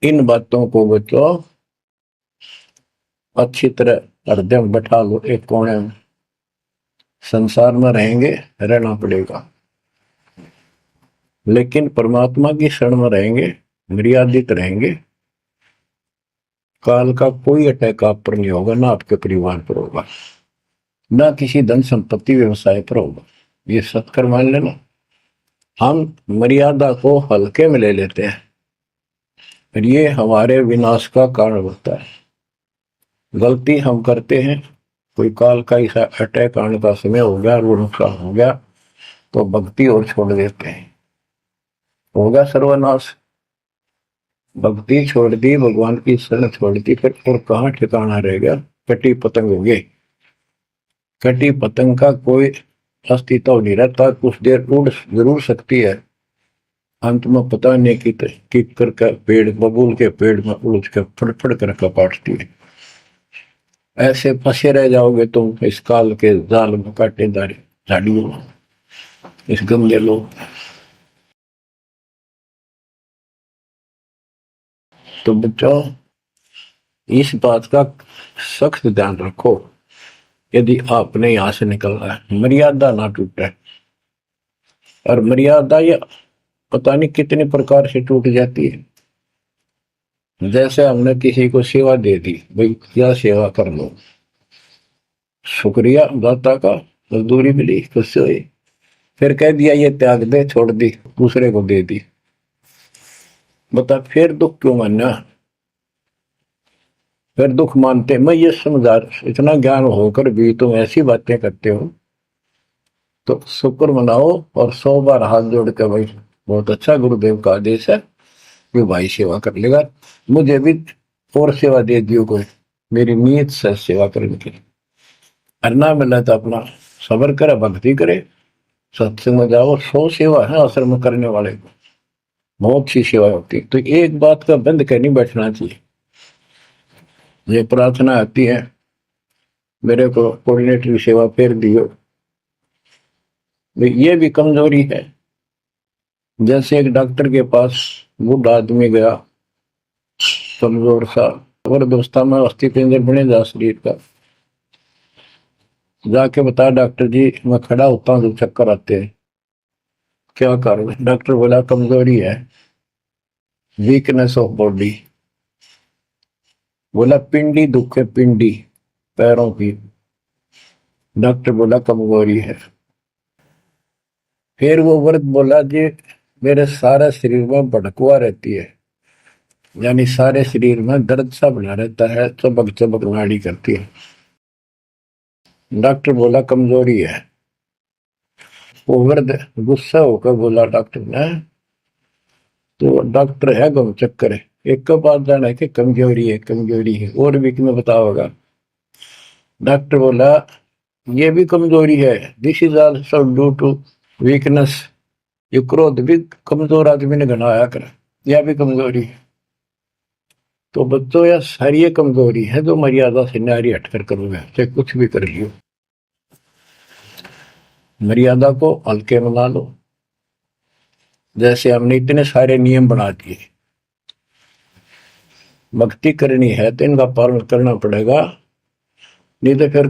इन बातों को बच्चों अच्छी तरह हृदय में बैठा लो एक कोने में। संसार में रहेंगे, रहना पड़ेगा, लेकिन परमात्मा की शरण में रहेंगे, मर्यादित रहेंगे। काल का कोई अटैक आप पर नहीं होगा, ना आपके परिवार पर होगा, ना किसी धन संपत्ति व्यवसाय पर होगा। ये सत्कर मान लेना। हम मर्यादा को हल्के में ले लेते हैं और ये हमारे विनाश का कारण होता है। गलती हम करते हैं, कोई काल का ऐसा अटैक आने का समय हो गया, वो नुकसान हो गया, तो भक्ति और छोड़ देते हैं, होगा सर्वनाश। भक्ति छोड़ दी, भगवान की शरण छोड़ दी, फिर और कहाँ ठिकाना रह गया। कटी पतंग हो गए। कटी पतंग का कोई अस्तित्व नहीं रहता, कुछ देर उड़ जरूर सकती है, अंत में पता नहीं कि करके पेड़, बबूल के पेड़ में उलझ कर फड़फड़ कर कपाटती है। ऐसे फंसे रह जाओगे तुम इस काल के जाल में, कांटेदार झाड़ियों में, इस गंदे लोग। तो बच्चों इस बात का सख्त ध्यान रखो, यदि आपने यहां से निकलना है, मर्यादा ना टूटे। और मर्यादा ये पता नहीं कितने प्रकार से टूट जाती है। जैसे हमने किसी को सेवा दे दी, भाई क्या सेवा कर लो, शुक्रिया दाता का, मजदूरी मिली, खुशी हुई, फिर कह दिया ये त्याग दे, छोड़ दी, दूसरे को दे दी। बता फिर दुख क्यों मानना, फिर दुख मानते। मैं ये समझा, इतना ज्ञान होकर भी तुम ऐसी बातें करते हो, तो शुक्र मनाओ और 100 बार हाथ जोड़ के भाई बहुत अच्छा, गुरुदेव का आदेश है कि भाई सेवा कर लेगा, मुझे भी और सेवा दे दियो कोई, मेरी नीयत से सेवा करने की। अन्ना मिला तो अपना सबर करे, भक्ति करे, सत्संग में जाओ। 100 सेवा है असर में करने वाले को, बहुत सी सेवा होती है। तो एक बात का बंद कर नहीं बैठना चाहिए। ये प्रार्थना आती है, मेरे को कोऑर्डिनेटर की सेवा फेर दियो, ये भी कमजोरी है। जैसे एक डॉक्टर के पास बूढ़ा आदमी गया, कमजोर सा, और दोस्ता में अस्थि पिंजर बने जा शरीर का, जाके बताया डॉक्टर जी मैं खड़ा होता हूँ तो चक्कर आते हैं, क्या करूं। डॉक्टर बोला कमजोरी है, वीकनेस ऑफ बॉडी। बोला पिंडी दुख है, पिंडी पैरों की। डॉक्टर बोला कमजोरी है। फिर वो वर्द बोला जी मेरे सारे शरीर में भड़कुआ रहती है, यानी सारे शरीर में दर्द सा बना रहता है, चबक चबक नाड़ी करती है। डॉक्टर बोला कमजोरी है। वो वर्द गुस्सा होकर बोला डॉक्टर ने, तो डॉक्टर है गम चक्कर है, एक का बात जाना है कि कमजोरी है, कमजोरी है, और भी तुम्हें बताओगा। डॉक्टर बोला ये भी कमजोरी है, this is also due to weakness. ये क्रोध भी कमजोर आदमी ने घनाया कर, यह भी कमजोरी है। तो बच्चों यह सारी कमजोरी है जो मर्यादा से नारी हटकर करोगे, चाहे कुछ भी कर लियो। मर्यादा को हल्के में ला लो। जैसे हमने इतने सारे नियम बना दिए, भक्ति करनी है तो इनका पालन करना पड़ेगा, नहीं तो फिर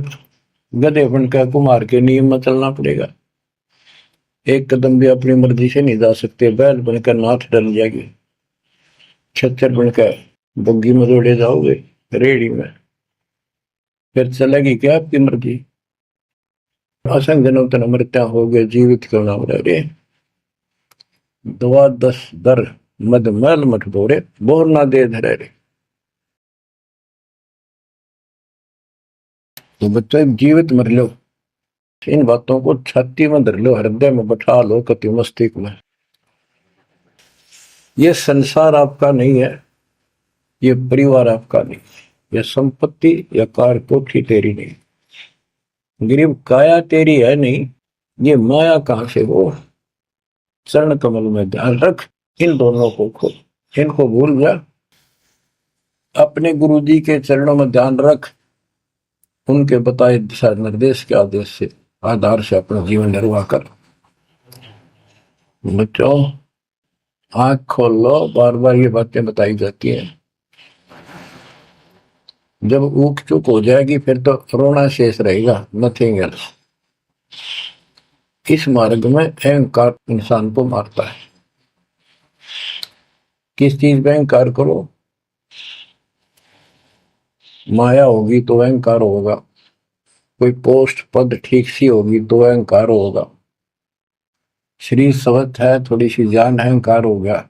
गधे बनकर कुमार के नियम में चलना पड़ेगा। एक कदम भी अपनी मर्जी से नहीं जा सकते, बैल बनकर नाथ डल जाएगी, छच्चर बनकर बग्गी में दौड़े जाओगे, रेड़ी में, फिर चलेगी क्या आपकी मर्जी। असंग जन्म तन मृत्या हो गए, जीवित क्यों ना रे, दवा 10 दर मद मैल मठ बोरे, बोर ना दे धरे रे। तो बच्चों जीवित मर लो, इन बातों को छाती में धर लो, हृदय में बैठा लो, कति मस्तिष्क में। ये संसार आपका नहीं है, ये परिवार आपका नहीं, ये संपत्ति या कार कोठी तेरी नहीं, गरीब काया तेरी है नहीं, ये माया कहां से हो। चरण कमल में ध्यान रख, इन दोनों को खो, इनको भूल जा, अपने गुरु जी के चरणों में ध्यान रख, उनके बताए दिशा निर्देश के आदेश से आधार से अपना जीवन निर्वाह कर। बच्चों आंख खोल लो, बार बार ये बातें बताई जाती हैं। जब ऊक चुप हो जाएगी फिर तो रोना शेष रहेगा, नथिंग एल्स। इस मार्ग में अहंकार इंसान को मारता है। किस चीज पे अहंकार करो? माया होगी तो अहंकार होगा, कोई पोस्ट पद ठीक सी होगी तो अहंकार होगा, शरीर स्वस्थ है, थोड़ी सी जान, अहंकार हो गया।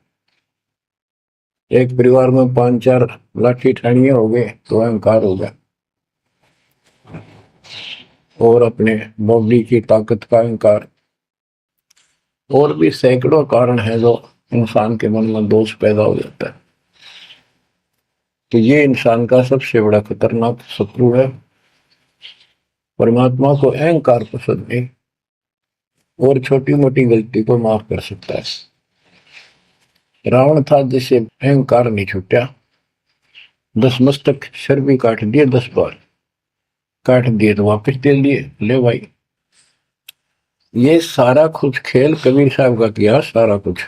एक परिवार में 5-4 लाठी ठानिये हो गए तो अहंकार हो गया। और अपने बॉडी की ताकत का अहंकार। और भी सैकड़ों कारण है जो इंसान के मन में दोष पैदा हो जाता है। तो ये इंसान का सबसे बड़ा खतरनाक शत्रु है। परमात्मा को अहंकार पसंद नहीं, और छोटी मोटी गलती को माफ कर सकता है। रावण था जिसे अहंकार नहीं छूटा, 10 मस्तक सर भी काट दिए, 10 बार काट दिए तो वापस दे दिए, ले भाई। ये सारा कुछ खेल कबीर साहब का किया, सारा कुछ।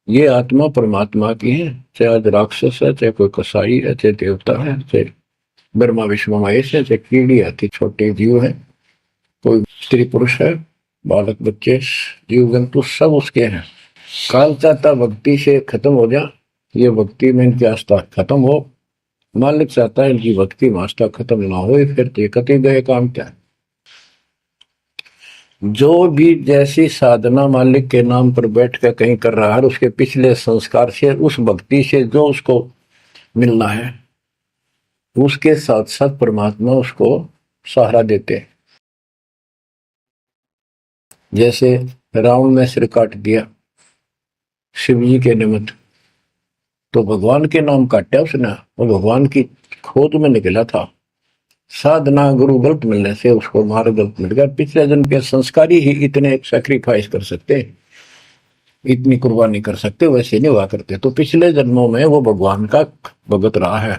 ये आत्मा परमात्मा की है, चाहे आज राक्षस है, चाहे कोई कसाई है, चाहे देवता है, चाहे ब्रह्मा विष्णु महेश है, चाहे कीड़ी आती छोटे जीव है, कोई स्त्री पुरुष है, बालक बच्चे, जीव जंतु सब उसके हैं। काल चाहता भक्ति से खत्म हो जा, ये भक्ति में इनकी आस्था खत्म हो। मालिक चाहता है इनकी भक्ति में आस्था खत्म ना हो, फिर तो कति गए काम क्या। जो भी जैसी साधना मालिक के नाम पर बैठ कर कहीं कर रहा है, उसके पिछले संस्कार से, उस भक्ति से जो उसको मिलना है, उसके साथ साथ परमात्मा उसको सहारा देते। जैसे रावण ने सिर काट दिया शिव जी के निमित्त, तो भगवान के नाम काटा उसने, वो भगवान की खोज में निकला था। साधना गुरु गलत मिलने से उसको मार्ग गलत मिल गया। पिछले जन्म के संस्कारी ही इतने सैक्रिफाइस कर सकते, इतनी कुर्बानी कर सकते, वैसे नहीं हुआ करते। तो पिछले जन्मों में वो भगवान का भगत रहा है,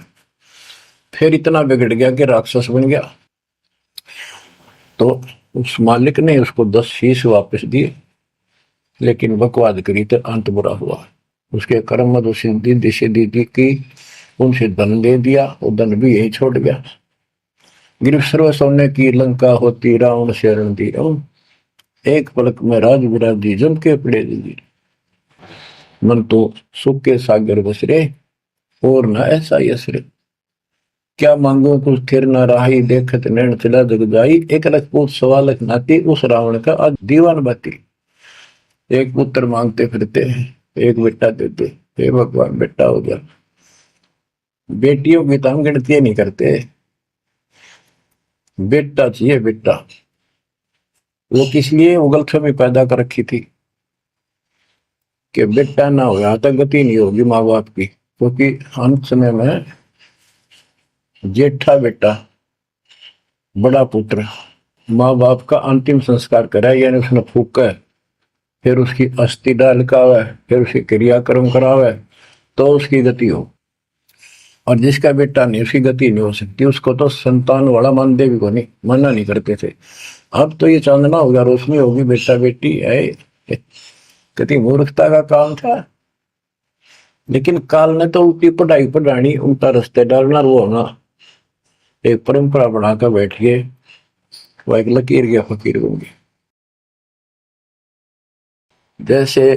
फिर इतना बिगड़ गया कि राक्षस बन गया। तो उस मालिक ने उसको 10 शीश वापस दिए, लेकिन बकवाद करी तो अंत बुरा हुआ। उसके कर्म में तो सिद्धि सिद्धि की, उनसे धन दे दिया, वो धन भी यही छोड़ गया। गिरफ्त सर्व सोने की लंका होती, रावण शरण दी, एक पलक में राज विराजी, जम के पड़े दी। मन तो सुख के सागर बसरे, और न ऐसा यसरे। क्या मांगो कुछ थिर न राही, देखत नैन चला जग जाई। एक लख पूत सवा लख नाती, उस रावण का आज दीवान बाती। एक पुत्र मांगते फिरते, एक बेटा देते, हे भगवान बेटा हो गया। बेटियों की तो हम गिनती नहीं करते, बेटा चाहिए बेटा। वो किस लिए उगलफहमी पैदा कर रखी थी कि बेटा ना हो तो गति नहीं होगी माँ बाप की, क्योंकि अंत समय में जेठा बेटा, बड़ा पुत्र माँ बाप का अंतिम संस्कार कराए, यानी उसने फूका है, फिर उसकी अस्थि डाल का है, फिर उसकी क्रियाक्रम करावे, तो उसकी गति हो। और जिसका बेटा नहीं, उसकी गति नहीं हो सकती। उसको तो संतान वाला मानते भी को नहीं, मना नहीं करते थे। अब तो ये चांदना होगा, रोशनी होगी, बेटा बेटी है, कितनी मूर्खता का काम था। लेकिन काल ने तो उल्टी पढ़ाई पढ़ानी, उल्टा रास्ते डालना, वो होना एक परंपरा बनाकर बैठ गए, वो एक लकीर के फकीर होंगे। जैसे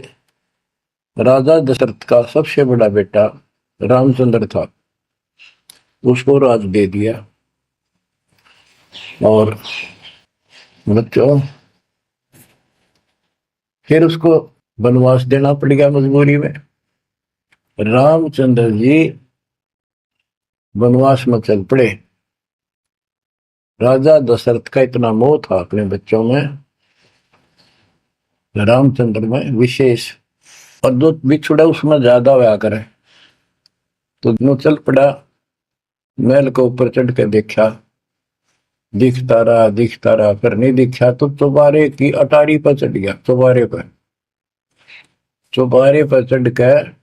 राजा दशरथ का सबसे बड़ा बेटा रामचंद्र था, उसको राज दे दिया, और बच्चों फिर उसको वनवास देना पड़ गया मजबूरी में। रामचंद्र जी वनवास में चल पड़े। राजा दशरथ का इतना मोह था अपने बच्चों में, रामचंद्र में विशेष, और जो बिछुड़ा उसमें ज्यादा होया करे। तो दोनों चल पड़ा, महल के ऊपर चढ़ के देखा, दिखता रहा, फिर नहीं दिखा तो चौबारे की अटारी पर चढ़ गया। चौबारे पर चढ़ कर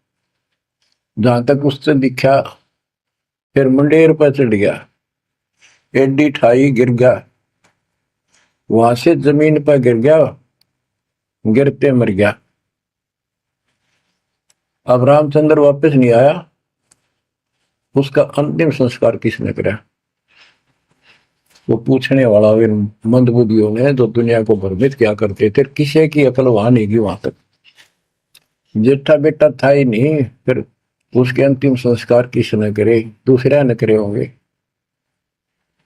जहां तक उससे दिखा, फिर मुंडेर पर चढ़ गया, एडी ठाई गिर गया, वहां से जमीन पर गिर गया, गिरते मर गया। अब रामचंद्र वापस नहीं आया, उसका अंतिम संस्कार किसने करा? वो पूछने वाला इन मंदबुद्धियों ने जो दुनिया को भ्रमित क्या करते थे, किसी की अकल वहां नहीं गई वहां तक। जेठा बेटा था ही नहीं, फिर उसके अंतिम संस्कार किसने करे? दूसरे ने करे होंगे।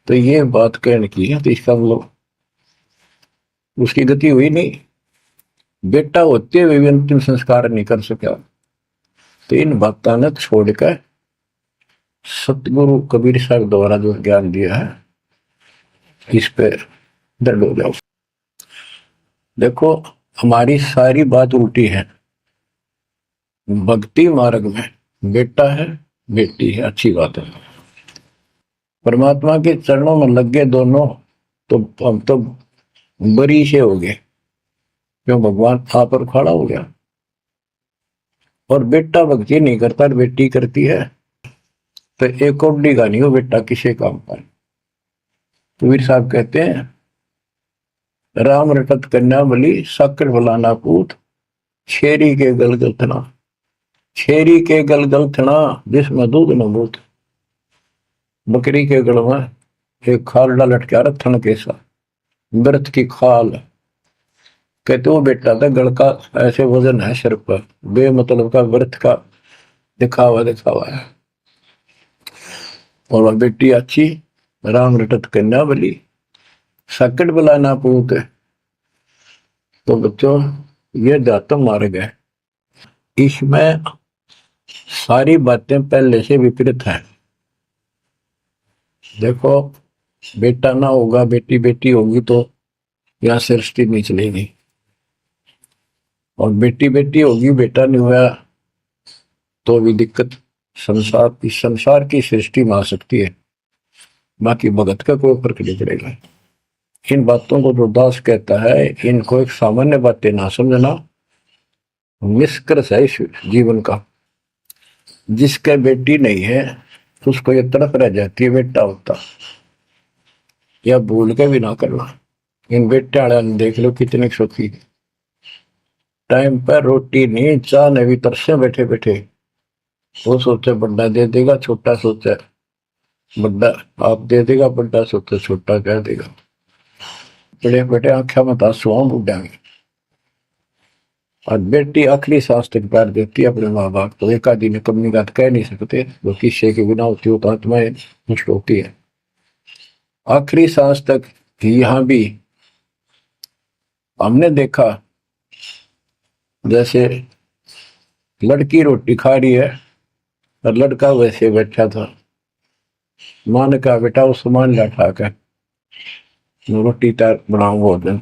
तो ये बात कहने की है, तो इसका मतलब उसकी गति हुई नहीं, बेटा होते हुए भी अंतिम संस्कार नहीं कर सका। तो इन बातों ने छोड़कर सतगुरु कबीर साहब द्वारा जो ज्ञान दिया है, इस पे दृढ़ हो जाओ। देखो, हमारी सारी बात उल्टी है। भक्ति मार्ग में बेटा है, बेटी है, अच्छी बात है। परमात्मा के चरणों में लग गए दोनों, तो हम तो बरी से हो गए, क्यों? भगवान आप पर खड़ा हो गया। और बेटा भक्ति नहीं करता, बेटी करती है, तो एक कौडी का नहीं हो बेटा किसी काम पर। कबीर साहब कहते हैं, राम रटत कन्या बली, साकर फलाना पूत, छेरी के गलगल थना, छेरी के गलगल थना, जिसमें दूध न बूत। बकरी के गल में एक खाल लटका रहा थन के साथ, व्रत की खाल। कहते वो बेटा था गल का ऐसे वजन है सिर पर, बेमतलब का व्रत का दिखावा दिखावा है। और वह बेटी अच्छी, राम रटत कन्या बली, सकट बलाना पूत। तो बच्चों, ये दातम मार्ग है, इसमें सारी बातें पहले से विपरीत हैं। देखो, बेटा ना होगा, बेटी बेटी होगी, तो यहां सृष्टि नहीं चलेगी। और बेटी बेटी होगी, बेटा नहीं हुआ, तो भी दिक्कत संसार की सृष्टि में आ सकती है। बाकी भगत का कोई फर्क नहीं पड़ेगा। इन बातों को जो दास कहता है, इनको एक सामान्य बातें ना समझना, निष्कर्ष है इस जीवन का। जिसके बेटी नहीं है, उसको ये तड़प रह जाती है बेटा होता, या भूल के भी ना करना। इन बेटे वाले देख लो कितने सुखी, टाइम पर रोटी नहीं, चाह नहीं भी तरसे बैठे बैठे। वो सोचे बड़ा दे देगा, छोटा सोचे बड़ा आप दे देगा, बड़ा सोचे छोटा कह देगा। बड़े बेटे आंखें में आंसू बुढ़ाएंगे। और बेटी आखिरी सांस तक प्यार देती है अपने माँ बाप को। एक आदि ने कमी बात कह नहीं सकते, वो किस्से के बिना होती हो तो आत्माएं नष्ट होती है। आखिरी सांस तक यहां भी हमने देखा, जैसे लड़की रोटी खा रही है और लड़का वैसे बैठा था। मां ने कहा, बेटा वो सामान ला कर रोटी तार बनाऊ भोजन।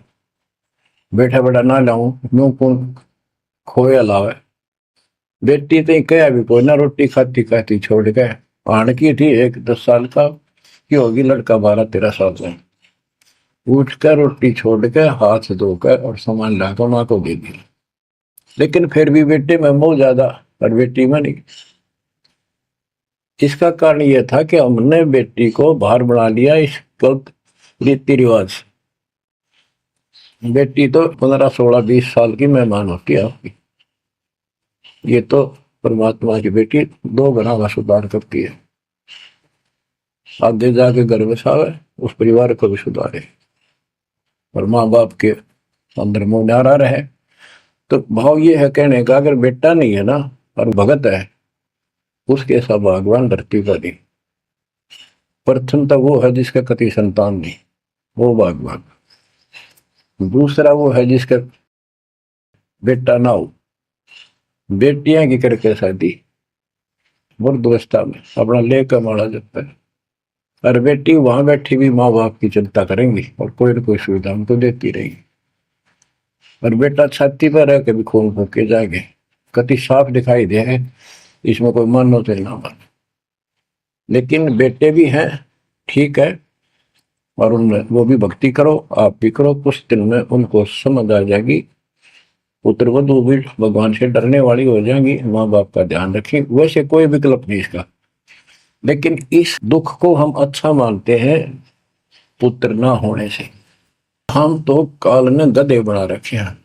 बैठा बेटा ना लाऊं, यूं कौन खोया लावे। बेटी तो कहा भी कोई ना, रोटी खाती खाती छोड़ गए। आण की थी एक 10 साल का की होगी, लड़का 12-13 साल का। उठ कर रोटी छोड़ के हाथ धोकर और सामान लाकर माँ को दे दिया। लेकिन फिर भी बेटे में मोह ज्यादा और बेटी में नहीं। इसका कारण यह था कि हमने बेटी को बाहर बना लिया इस गलत रीति रिवाज। बेटी तो 15-16-20 साल की मेहमान होती है आपकी। ये तो परमात्मा की बेटी 2 गुना का सुधार करती है। आगे जाके घर बसावे, उस परिवार को भी सुधारे और माँ बाप के अंदर मोह नारा रहे। तो भाव ये है कहने का, अगर बेटा नहीं है ना और भगत है, उसके ऐसा भगवान धरती पर नहीं। प्रथम तो वो है जिसका कति संतान नहीं, वो भगवान। दूसरा वो है जिसका बेटा ना हो, बेटियां की करके शादी वृद्धावस्था में अपना लेकर मारा जाता है। और बेटी वहां बैठी भी माँ बाप की चिंता करेंगी और कोई न कोई सुविधा उनको देती रहेगी। और बेटा छाती पर रह के भी खून फूके जाएंगे, कति साफ दिखाई दे है, इसमें कोई मानो तो ना मान। लेकिन बेटे भी हैं, ठीक है, और उनमें वो भी भक्ति करो, आप भी करो। कुछ दिन में उनको समझ आ जाएगी, पुत्र वधू भी भगवान से डरने वाली हो जाएंगी, माँ बाप का ध्यान रखें। वैसे कोई विकल्प नहीं इसका। लेकिन इस दुख को हम अच्छा मानते हैं पुत्र ना होने से। हम तो काल ने गधे बना रखे हैं।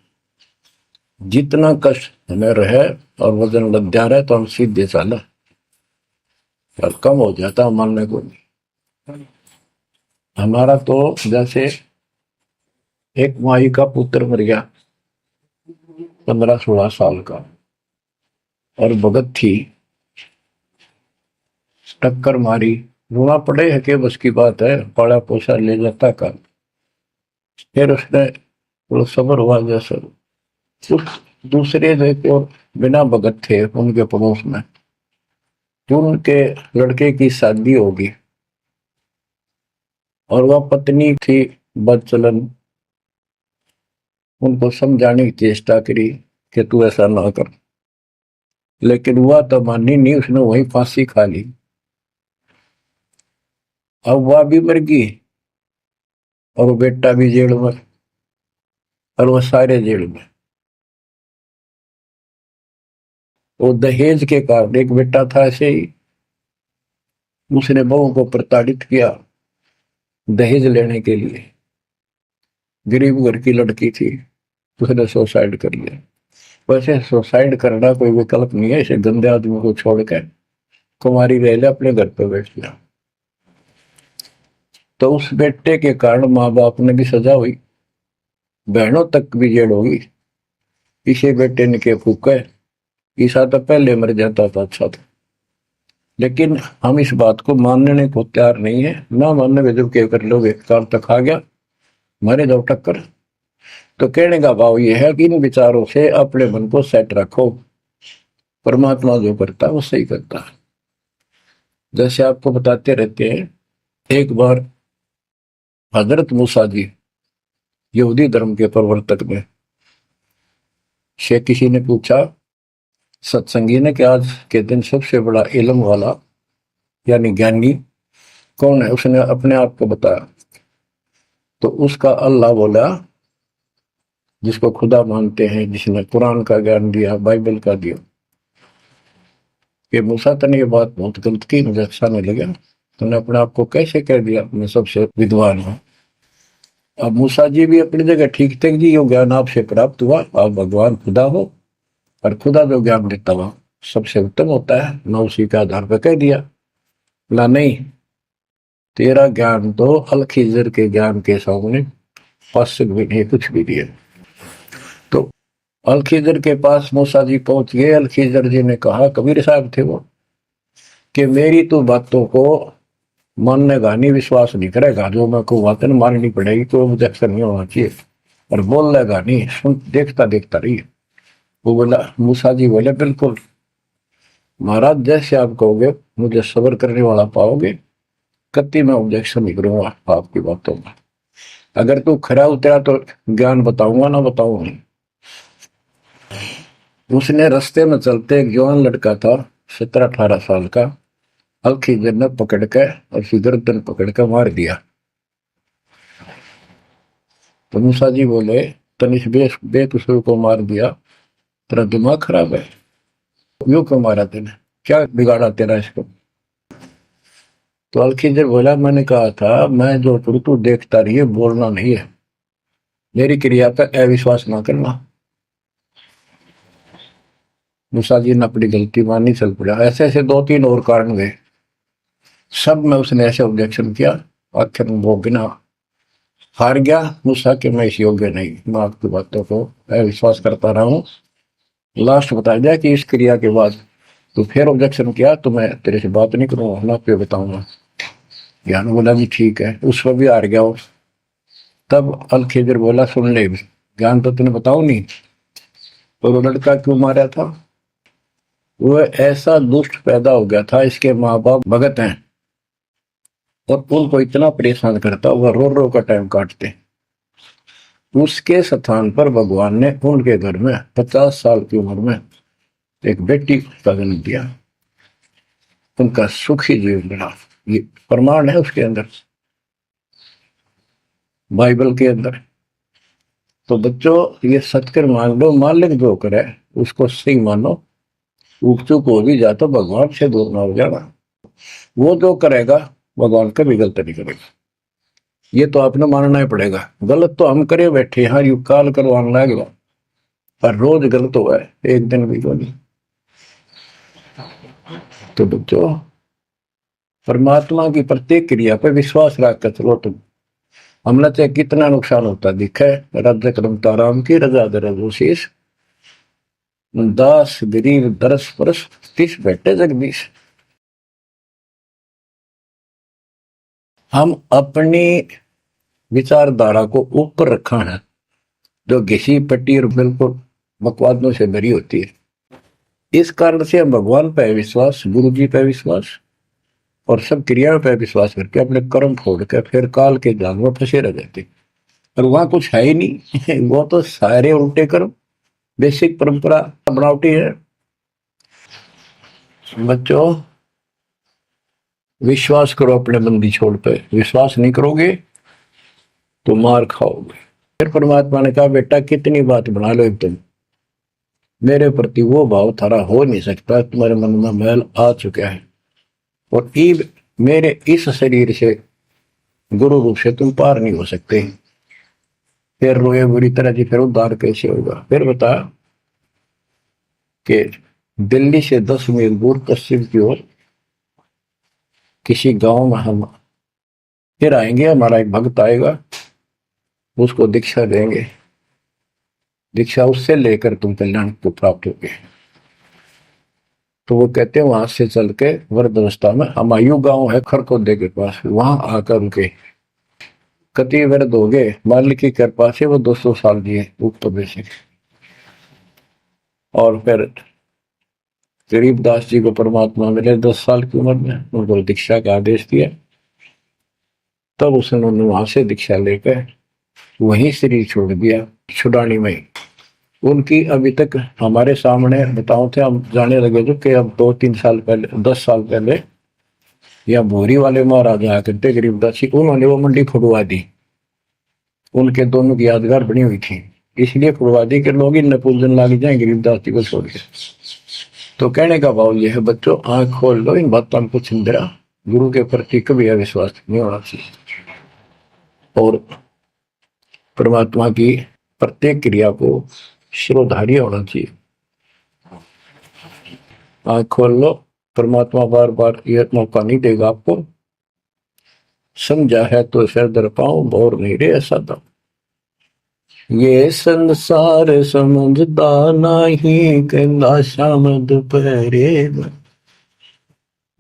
जितना कष्ट हमें रहे और वजन लग जा रहा है तो हम सीधे चला, और कम हो जाता मानने को नहीं। हमारा तो जैसे एक माई का पुत्र मर गया 15-16 साल का, और भगत थी, टक्कर मारी, रोना पड़े है कि बस की बात है, पाला पोसा ले जाता का। फिर उसने वो सबर हुआ जैसे उस दूसरे जो बिना भगत थे उनके पड़ोस में, जो उनके लड़के की शादी होगी और वह पत्नी थी बदचलन, उनको समझाने की चेष्टा करी कि तू ऐसा ना कर, लेकिन वह तो मानी नहीं, उसने वही फांसी खा ली। अब वह भी मर गई और वो बेटा भी जेल में, और वो सारे जेल में। वो दहेज के कारण, एक बेटा था ऐसे ही, उसने बहू को प्रताड़ित किया दहेज लेने के लिए, गरीब घर की लड़की थी, उसने सुसाइड कर लिया। वैसे सुसाइड करना कोई विकल्प नहीं है, इसे गंदे आदमी को छोड़कर कुमारी रह ले, अपने घर पे बैठ गया। तो उस बेटे के कारण माँ बाप ने भी सजा हुई, बहनों तक भी जेल होगी। इसे बेटे ने के फूके, ईसा तो पहले मर जाता था, अच्छा था। लेकिन हम इस बात को मानने को तैयार नहीं है, ना मानने में जब क्या कर लोगे, कार तक आ गया मारे दो टक्कर। तो कहने का भाव यह है कि इन विचारों से अपने मन को सेट रखो, परमात्मा जो करता है वो सही करता है। जैसे आपको बताते रहते हैं, एक बार हजरत मूसा जी, यहूदी धर्म के प्रवर्तक में, से किसी ने पूछा सत्संगी ने कि आज के दिन सबसे बड़ा इल्म वाला यानी ज्ञानी कौन है, उसने अपने आप को बताया। तो उसका अल्लाह बोला, जिसको खुदा मानते हैं, जिसने कुरान का ज्ञान दिया, बाइबल का दिया। कि मूसा तने ये बात बहुत गलत की, मुझे अच्छा नहीं लगा, तुमने अपने आप को कैसे कह दिया मैं सबसे विद्वान हूं। अब मूसा जी भी अपनी जगह ठीक थे जी, यो ज्ञान आपसे प्राप्त हुआ, आप भगवान खुदा हो, और खुदा जो ज्ञान देता हुआ सबसे उत्तम होता है, मैं उसी के आधार पर कह दिया। बोला नहीं, तेरा ज्ञान तो अल-खिजर के ज्ञान के सामने फर्स्ट भी नहीं, कुछ भी नहीं है। तो अल-खिजर के पास मूसा जी पहुंच गए। अल-खिजर जी ने कहा, कबीर साहब थे वो, कि मेरी तो बातों को मानने का नहीं, विश्वास नहीं करेगा, जो मैं को बातें माननी पड़ेगी, तो ऑब्जेक्शन नहीं होना चाहिए, और बोल लेगा नहीं, सुन देखता देखता रही। वो बोला, मूसा जी बोले बिल्कुल महाराज, जैसे आप कहोगे, मुझे सब्र करने वाला पाओगे, कति मैं ऑब्जेक्शन नहीं करूंगा आपकी बातों में। अगर तू खरा उतरा तो ज्ञान बताऊंगा, ना बताऊंगा। उसने रास्ते में चलते एक जवान लड़का था 17-18 साल का, अल-खिजर ने पकड़ के और उसकी गर्दन पकड़ के मार दिया। तो मूसा जी बोले, तनिष बेकसूर को मार दिया, तेरा दिमाग खराब है, यूं क्यों मारा तेने, क्या बिगाड़ा तेरा इसको। तो अल-खिजर बोला, मैंने कहा था मैं जो करूं तू देखता रहिए, बोलना नहीं है, मेरी क्रिया पे अविश्वास ना करना। मूसा जी ने अपनी गलती मानी, चल पड़ा। ऐसे ऐसे 2-3 और कारण गए, सब में उसने ऐसे ऑब्जेक्शन किया, आखिर में वो बिना हार गया। मूसा कि मैं इस योग्य नहीं, मैं आपकी बातों को अविश्वास करता रहा हूँ। लास्ट बता दिया कि इस क्रिया के बाद तो फिर ऑब्जेक्शन किया तो मैं तेरे से बात नहीं करूंगा, ना पे बताऊंगा। ज्ञान बोला भी ठीक है, उस पर भी हार गया वो। तब अल-खिजर बोला, सुन ले, ज्ञान तो तुमने बताओ नहीं, तो वो लड़का क्यों मारा था, वो ऐसा दुष्ट पैदा हो गया था, इसके माँ बाप भगत हैं और उनको इतना परेशान करता, वह रो रो का टाइम काटते। उसके स्थान पर भगवान ने उनके घर में 50 साल की उम्र में एक बेटी का जन्म दिया, उनका सुखी जीवन बना। ये प्रमाण है उसके अंदर, बाइबल के अंदर। तो बच्चों, ये सत्कर मान लो, मालिक जो करे उसको सही मानो, ऊप चूक हो भी जा तो भगवान से दूर ना हो जाना। वो जो करेगा भगवान कभी गलत नहीं करेगा, ये तो आपने मानना ही पड़ेगा। गलत तो हम करे बैठे, हाँ यू काल करवाने लगेगा, पर रोज गलत हुआ है, एक दिन भी तो नहीं। तो बच्चों, परमात्मा की प्रत्येक क्रिया पर विश्वास रख कर चलो तुम। हमने चाहे कितना नुकसान होता दिखे, रद्द करमता राम की रजा दर शीश, दास गरीब दरस परस तीस बैठे जगदीश। हम अपनी विचारधारा को ऊपर रखा है, जो घिसी पट्टी और बिल्कुल बकवादों से भरी होती है। इस कारण से हम भगवान पर विश्वास, गुरु जी पर विश्वास और सब क्रियाओं पर विश्वास करके अपने कर्म छोड़ कर फिर काल के जाल में फंसे रह जाते। और वहां कुछ है ही नहीं वो तो सारे उल्टे कर्म, बेसिक परंपरा बनावटी है। बच्चों, विश्वास करो अपने बंदी छोड़ पे, विश्वास नहीं करोगे तो मार खाओगे। फिर परमात्मा ने कहा, बेटा कितनी बात बना लो तुम, मेरे प्रति वो भाव थारा हो नहीं सकता, तुम्हारे मन में मैल आ चुका है और ईब मेरे इस शरीर से गुरु रूप से तुम पार नहीं हो सकते। फिर रोए बुरी तरह जी, फिर उद्धार कैसे होगा? फिर बता कि दिल्ली से 10 मील दूर पश्चिम की ओर किसी गांव में हम फिर आएंगे, हमारा एक भक्त आएगा, उसको दीक्षा देंगे, दीक्षा उससे लेकर तुम कल्याण को प्राप्त होगे। तो वो कहते हैं वहां से चल के वृद्धावस्था में हमायू गांव है खरकोदे के पास, वहां आकर उनके कति वृद्ध हो गए, मालिक की कृपा से वो 200 साल जिए ऊपर बेसिक। और फिर गरीबदास जी को परमात्मा मिले 10 साल की उम्र में, उनको दीक्षा का आदेश दिया। तब उसने वहां से दीक्षा लेकर वहीं शरीर छोड़ दिया, छुड़ानी में। उनकी अभी तक हमारे सामने बताओ थे, हम जाने लगे थे कि अब 2-3 साल पहले, 10 साल पहले, या भोरी वाले महाराज आया करते गरीबदास जी, उन्होंने वो मंडी खुदवा दी, उनके दोनों की यादगार बनी हुई थी, इसलिए खुदवा दी कि लोग इन पूजन लाग जाए गरीबदास जी को छोड़ के। तो कहने का भाव यह है बच्चों, आंख खोल लो, इन बातों को छिंदरा, गुरु के प्रति कभी अविश्वास नहीं होना चाहिए और परमात्मा की प्रत्येक क्रिया को शिरोधार्य होना चाहिए। आंख खोल लो, परमात्मा बार बार यह मौका नहीं देगा आपको। समझा है तो सिर दर पाओ, बोर नहीं रे ऐसा था। ये संसार समझदा नहीं, कहना शाम दोपहरे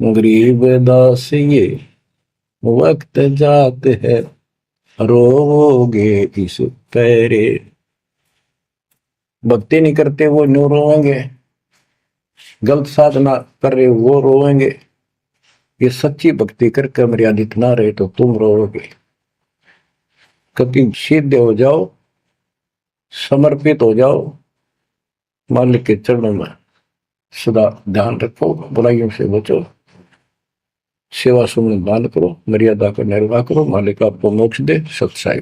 गरीब दास ये वक्त जात है, रोओगे इस पैरे। भक्ति नहीं करते वो न्यू रोएंगे, गलत साधना कर रहे वो रोएंगे। ये सच्ची भक्ति करके मर्यादित ना रहे तो तुम रोओगे। कभी सीधे हो जाओ, समर्पित हो जाओ, मालिक के चरणों में सदा ध्यान रखो, बुराइयों से बचो, सेवा सुमन दान करो, मर्यादा का निर्वाह करो, मालिक आपको मोक्ष दे। सत्साई।